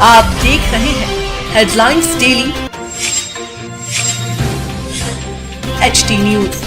आप देख रहे हैं हेडलाइंस डेली HD न्यूज।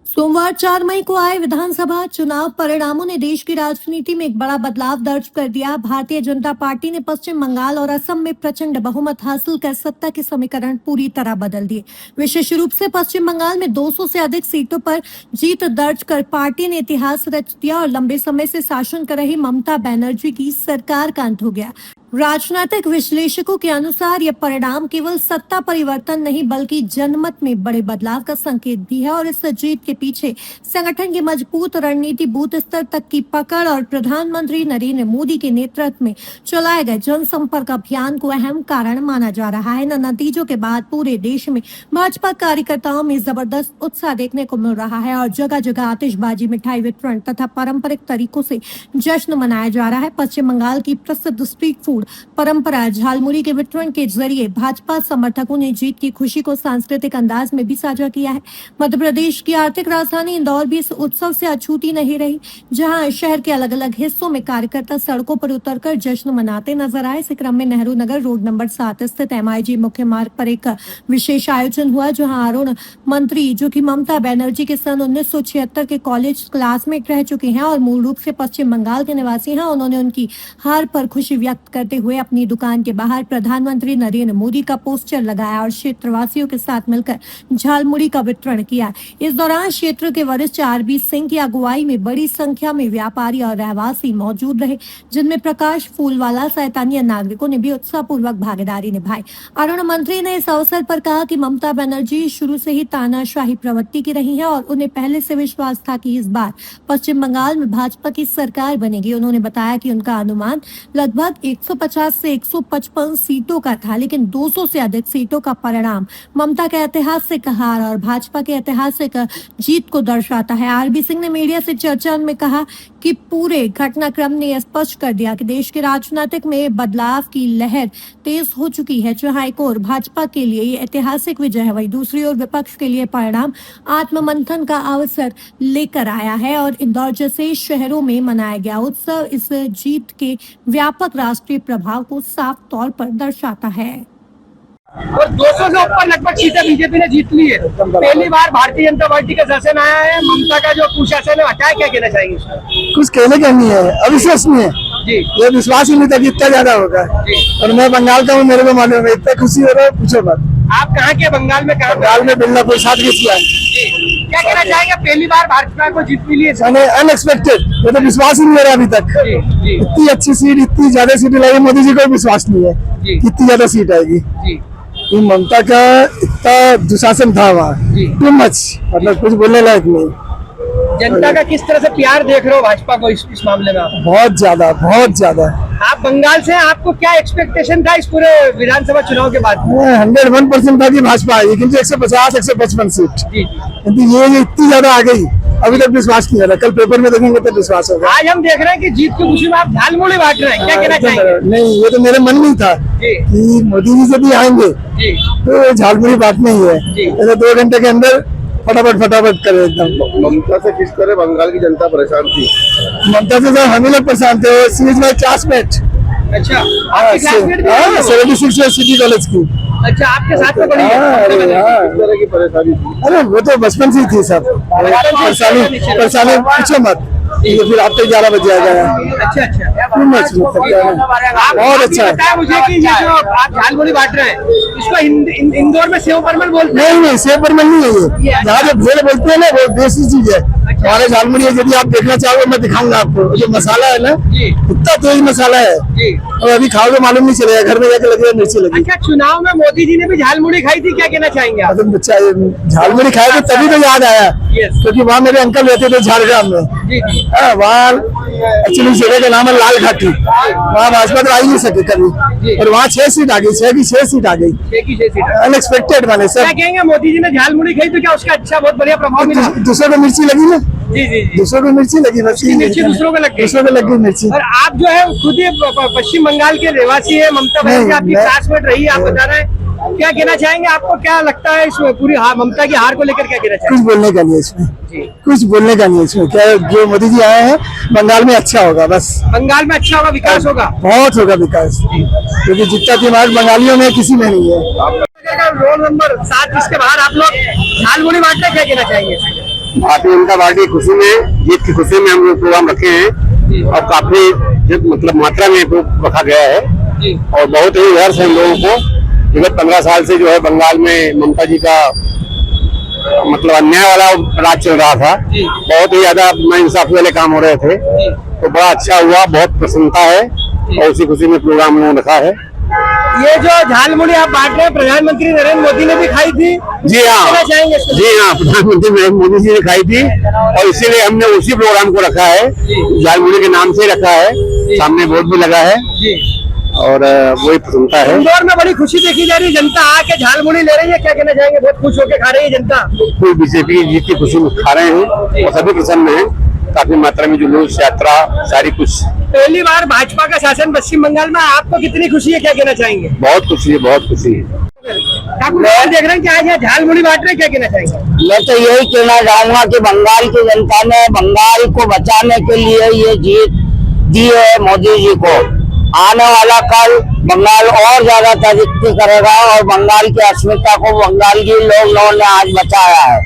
सोमवार 4 मई को आए विधानसभा चुनाव परिणामों ने देश की राजनीति में एक बड़ा बदलाव दर्ज कर दिया। भारतीय जनता पार्टी ने पश्चिम बंगाल और असम में प्रचंड बहुमत हासिल कर सत्ता के समीकरण पूरी तरह बदल दिए। विशेष रूप से पश्चिम बंगाल में 200 से अधिक सीटों पर जीत दर्ज कर पार्टी ने इतिहास रच दिया और लंबे समय से शासन कर रही ममता बनर्जी की सरकार का अंत हो गया। राजनीतिक विश्लेषकों के अनुसार यह परिणाम केवल सत्ता परिवर्तन नहीं बल्कि जनमत में बड़े बदलाव का संकेत भी है और इस जीत के पीछे संगठन की मजबूत रणनीति, बूथ स्तर तक की पकड़ और प्रधानमंत्री नरेंद्र मोदी के नेतृत्व में चलाए गए जनसंपर्क अभियान को अहम कारण माना जा रहा है। इन नतीजों के बाद पूरे देश में भाजपा कार्यकर्ताओं में जबरदस्त उत्साह देखने को मिल रहा है और जगह जगह आतिशबाजी, मिठाई वितरण तथा पारंपरिक तरीकों से जश्न मनाया जा रहा है। पश्चिम बंगाल की प्रसिद्ध स्ट्रीट फूड परंपरा झालमुड़ी के वितरण के जरिए भाजपा समर्थकों ने जीत की खुशी को सांस्कृतिक अंदाज में भी साझा किया है। मध्य प्रदेश की आर्थिक राजधानी इंदौर भी इस उत्सव से अछूती नहीं रही, जहां शहर के अलग अलग हिस्सों में कार्यकर्ता सड़कों पर उतरकर जश्न मनाते नजर आए। इसी क्रम में नेहरू नगर रोड नंबर 7 स्थित MIG मुख्य मार्ग पर एक विशेष आयोजन हुआ, जहाँ अरुण मंत्री, जो की ममता बनर्जी के सन 1976 के कॉलेज क्लासमेट रह चुके हैं और मूल रूप से पश्चिम बंगाल के निवासी हैं, उन्होंने उनकी हार पर खुशी व्यक्त करते हुए अपनी दुकान के बाहर प्रधानमंत्री नरेंद्र मोदी का पोस्टर लगाया और क्षेत्रवासियों के साथ मिलकर झालमुड़ी का वितरण किया। इस दौरान क्षेत्र के वरिष्ठ RB सिंह की अगुवाई में बड़ी संख्या में व्यापारी और रहवासी मौजूद रहे, जिनमें प्रकाश फूलवाला सहित अन्य नागरिकों ने भी उत्साहपूर्वक भागीदारी निभाई। अरुण मंत्री ने इस अवसर पर कहा कि ममता बनर्जी शुरू से ही तानाशाही प्रवृत्ति की रही है और उन्हें पहले से विश्वास था कि इस बार पश्चिम बंगाल में भाजपा की सरकार बनेगी। उन्होंने बताया कि उनका अनुमान लगभग 150 से 155 सीटों का था, लेकिन 200 से अधिक सीटों का परिणाम ममता के ऐतिहासिक हार और भाजपा के ऐतिहासिक जीत को दर्शाता है। RB सिंह ने मीडिया से चर्चा में कहा कि पूरे घटनाक्रम ने स्पष्ट कर दिया कि देश के राजनीतिक में बदलाव की लहर तेज हो चुकी है। जहां एक ओर भाजपा के लिए ये ऐतिहासिक विजय है, वहीं दूसरी ओर विपक्ष के लिए परिणाम आत्ममंथन का अवसर लेकर आया है और इंदौर जैसे शहरों में मनाया गया उत्सव इस जीत के व्यापक राष्ट्रीय प्रभाव को साफ तौर पर दर्शाता है। और 200 से ऊपर लगभग सीटें बीजेपी ने जीत ली है। पहली बार भारतीय जनता पार्टी का शासन आया है। ममता का जो कुशासन है हटाया, क्या कहना चाहेंगे? कुछ कहने का नहीं है, अविश्वसनीय जी। ये विश्वास ही नहीं था कि इतना ज्यादा होगा जी। और मैं बंगाल का हूँ, मेरे को मालूम है, इतना खुशी हो रहा है पूछो मत। आप कहाँ के? बंगाल में कहाँ? बंगाल में बिल्लापुर 7 किया। क्या कहना चाहेंगे? पहली बार भाजपा को जीत मिली है। अनएक्सपेक्टेड, ये तो विश्वास ही नहीं हो रहा अभी तक। जी। इतनी अच्छी सीट, इतनी ज्यादा सीटें लगी, मोदी जी को विश्वास नहीं है जी। इतनी ज्यादा सीट आएगी। जी। ममता का इतना दुशासन था वहाँ, टू मच, मतलब कुछ बोलने लायक नहीं। जनता का किस तरह से प्यार देख रहे हो भाजपा को इस मामले में? आप बहुत ज्यादा, बहुत ज्यादा। आप बंगाल से, आपको क्या एक्सपेक्टेशन था इस पूरे विधानसभा चुनाव के बाद? 101% था कि भाजपा आएगी, किंतु 150, 155 सीट, जी। किंतु ये इतनी ज्यादा आ गई, अभी तक विश्वास नहीं हो रहा। कल पेपर में देखेंगे तो विश्वास होगा। आज हम देख रहे हैं कि जीत की खुशी में आप झालमुड़ी बांट रहे हैं, क्या कहना चाहेंगे? नहीं, ये तो मेरे मन में था कि मोदी जी जब भी आएंगे तो झालमुड़ी बांटनी ही है। ऐसे 2 घंटे के अंदर फटाफट करे एकदम। ममता से किस तरह बंगाल की जनता परेशान थी? ममता से जब हम ही लोग परेशान थे, सी इज माय क्लासमेट। अच्छा, आपकी क्लासमेट भी है? 76 ईयर सिटी कॉलेज की। अच्छा, आपके साथ में पढ़ी है? किस तरह की परेशानी थी? अरे वो तो बचपन से ही थी सब। परेशानी पूछो मत, ये फिर आप तो 11 बजे आ गया। अच्छा। बहुत अच्छा है। बताया मुझे कि ये जो आप झालमुड़ी बांट रहे हैं, इसको इंदौर में सेव परमल बोलते हैं। नहीं, सेव परमल नहीं है ये। यहाँ जो भेड़ बोलते हैं ना, वो देसी चीज है। हमारे झालमुड़ी है, यदि आप देखना चाहोगे मैं दिखाऊंगा आपको। जो मसाला है ना, इतना तेज मसाला है, और अभी खाओगे मालूम नहीं चलेगा, घर में जाके लगेगा मिर्ची लगी। अच्छा, चुनाव में मोदी जी ने भी झालमुड़ी खाई थी, क्या कहना चाहेंगे आप? झालमुड़ी खाए थे तभी तो याद आया, क्योंकि वहाँ मेरे अंकल रहते थे झारग्राम में। वहाँ एक्चुअली जगह का नाम है लाल घाटी। वहाँ भाजपा तो आ ही नहीं सके कभी, और वहाँ 6 सीट आ गई, 6 की 6 सीट आ गई। अनएक्सपेक्टेड माने सब। क्या कहेंगे? मोदी जी ने झालमुड़ी खाई तो क्या उसका अच्छा बहुत बढ़िया प्रभाव मिला? दूसरों को मिर्ची लगी ना। जी। दूसरों को मिर्ची लगी, बस मिर्ची दूसरों को लग गई। दूसरों को लग गई मिर्ची। और आप जो है खुद ही पश्चिम बंगाल के रहवासी है, ममता बनर्जी आपकी क्लासमेट रही है, आप बता रहे हैं, क्या कहना चाहेंगे? आपको क्या लगता है इस पूरी ममता की हार को लेकर, क्या कहना चाहेंगे? कुछ बोलने का नहीं इसमें। कुछ बोलने का नहीं है इसमें। क्या जो मोदी जी आए हैं बंगाल में अच्छा होगा बस। बंगाल में अच्छा होगा, विकास होगा। बहुत होगा विकास, क्योंकि जितना दिमाग बंगालियों में किसी में नहीं है। रोल नंबर 7 इसके बाहर आप लोग झालमुड़ी बांटने क्या कहना चाहेंगे? भारतीय जनता पार्टी की खुशी में, जीत की खुशी में हम लोग प्रोग्राम रखे हैं और काफी मतलब मात्रा में रखा गया है और बहुत ही हर्ष है हम लोगों को। विगत 15 साल से जो है बंगाल में ममता जी का मतलब अन्याय वाला राज चल रहा था, बहुत ही ज्यादा नाइंसाफी वाले काम हो रहे थे, तो बड़ा अच्छा हुआ, बहुत प्रसन्नता है और उसी खुशी में प्रोग्राम लोगों ने रखा है। ये जो झालमुड़ी आप बांट रहे हैं प्रधानमंत्री नरेंद्र मोदी ने भी खाई थी। जी हाँ, कहना चाहेंगे इसको? जी हाँ, प्रधानमंत्री नरेंद्र मोदी जी ने खाई थी और इसीलिए हमने उसी प्रोग्राम को रखा है, झालमुड़ी के नाम से रखा है, सामने बोर्ड भी लगा है और वही प्रसन्नता है। इंदौर में बड़ी खुशी देखी जा रही है, जनता आके झालमुड़ी ले रही है, क्या कहना चाहेंगे? बहुत खुश होकर खा रही है जनता। बिल्कुल बीजेपी की जीत की खुशी में खा रहे हैं और सभी प्रसन्न हैं। काफी मात्रा में जुलूस, यात्रा, सारी कुछ। पहली बार भाजपा का शासन पश्चिम बंगाल में, आपको कितनी खुशी है, क्या कहना चाहेंगे? बहुत खुशी है, बहुत खुशी है। ठाकुर देख रहे हैं कि आज यहाँ झालमुड़ी बांट रहे हैं, क्या कहना चाहेंगे? मैं तो यही कहना चाहूंगा कि बंगाल की जनता ने बंगाल को बचाने के लिए ये जीत दी है मोदी जी को। आने वाला कल बंगाल और ज्यादा तरक्की करेगा और बंगाल की अस्मिता को बंगाली लोगों ने आज बचाया है।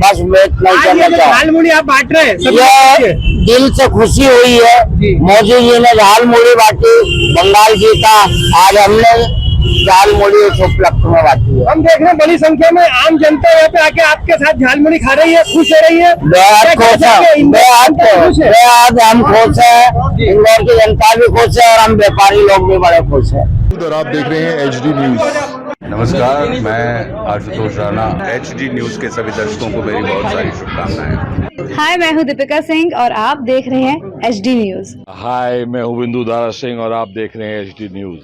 बस मैं इतना ही आज ये कहना जो चाहूँ। झालमुड़ी आप बांट रहे हैं, सभी ये दिल से खुशी हुई है, मोदी जी ने झालमुड़ी बांटी, बंगाल जीता, आज हमने झालमुड़ी उस उपलक्ष्य में बांटी है। हम देख रहे हैं बड़ी संख्या में आम जनता यहाँ पे आके आपके साथ झालमुड़ी खा रही है, खुश हो रही है। बेहद खुश है, बेहद हम खुश है, इंदौर की जनता भी खुश है और हम व्यापारी लोग भी बड़े खुश है। और आप देख रहे हैं HD न्यूज। नमस्कार, मैं आशुतोष राणा। HD न्यूज के सभी दर्शकों को मेरी बहुत सारी शुभकामनाएं। हाय, मैं हूँ दीपिका सिंह और आप देख रहे हैं HD न्यूज। हाय, मैं हूं बिंदु दारा सिंह और आप देख रहे हैं HD न्यूज।